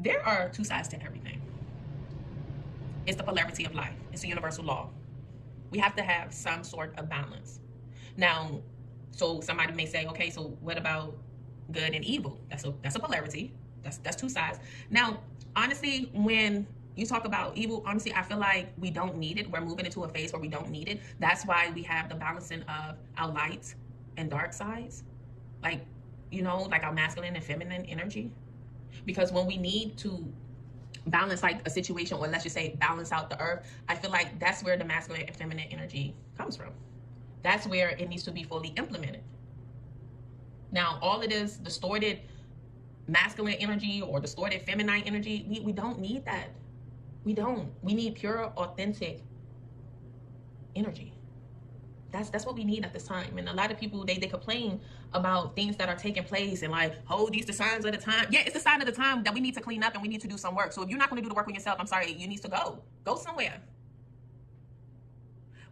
there are two sides to everything. It's the polarity of life. It's a universal law. We have to have some sort of balance. Now, so somebody may say, okay, so what about good and evil? That's a polarity. That's two sides. Now, honestly, when you talk about evil, honestly, I feel like we don't need it. We're moving into a phase where we don't need it. That's why we have the balancing of our light and dark sides. Like, you know, like our masculine and feminine energy. Because when we need to balance like a situation, or let's just say balance out the earth, I feel like that's where the masculine and feminine energy comes from. That's where it needs to be fully implemented. Now, all of this distorted masculine energy or distorted feminine energy, we don't need that. We don't. We need pure, authentic energy. That's what we need at this time. And a lot of people, they complain about things that are taking place and like, oh, these the signs of the time. Yeah, it's the sign of the time that we need to clean up and we need to do some work. So if you're not going to do the work on yourself, I'm sorry, you need to go somewhere.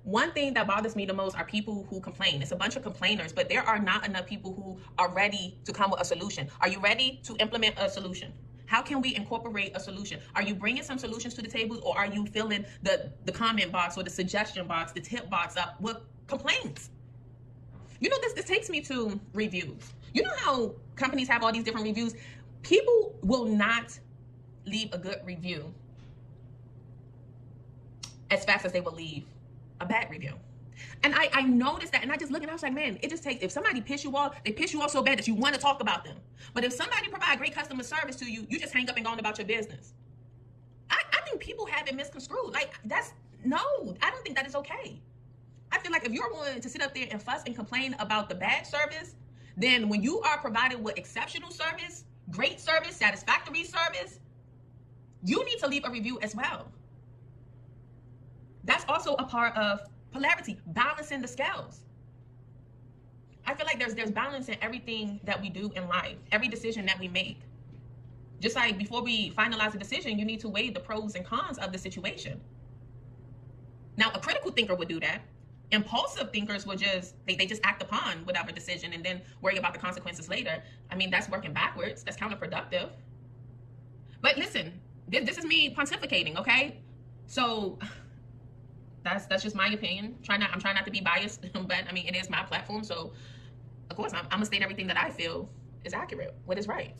One thing that bothers me the most are people who complain. It's a bunch of complainers, but there are not enough people who are ready to come with a solution. Are you ready to implement a solution? How can we incorporate a solution? Are you bringing some solutions to the table, or are you filling the comment box or the suggestion box, the tip box up with complaints? You know, this takes me to reviews. You know how companies have all these different reviews? People will not leave a good review as fast as they will leave a bad review. And I noticed that, and I just look and I was like, man, it just takes, if somebody piss you off, they piss you off so bad that you want to talk about them. But if somebody provide great customer service to you, you just hang up and go on about your business. I think people have it misconstrued. Like, no, I don't think that is okay. I feel like if you're willing to sit up there and fuss and complain about the bad service, then when you are provided with exceptional service, great service, satisfactory service, you need to leave a review as well. That's also a part of polarity, balancing the scales. I feel like there's balance in everything that we do in life, every decision that we make. Just like before we finalize a decision, you need to weigh the pros and cons of the situation. Now, a critical thinker would do that. Impulsive thinkers would just, they just act upon whatever decision and then worry about the consequences later. I mean, that's working backwards. That's counterproductive. But listen, this is me pontificating, okay? So that's just my opinion. I'm trying not to be biased, but I mean, it is my platform. So of course, I'm gonna state everything that I feel is accurate, what is right.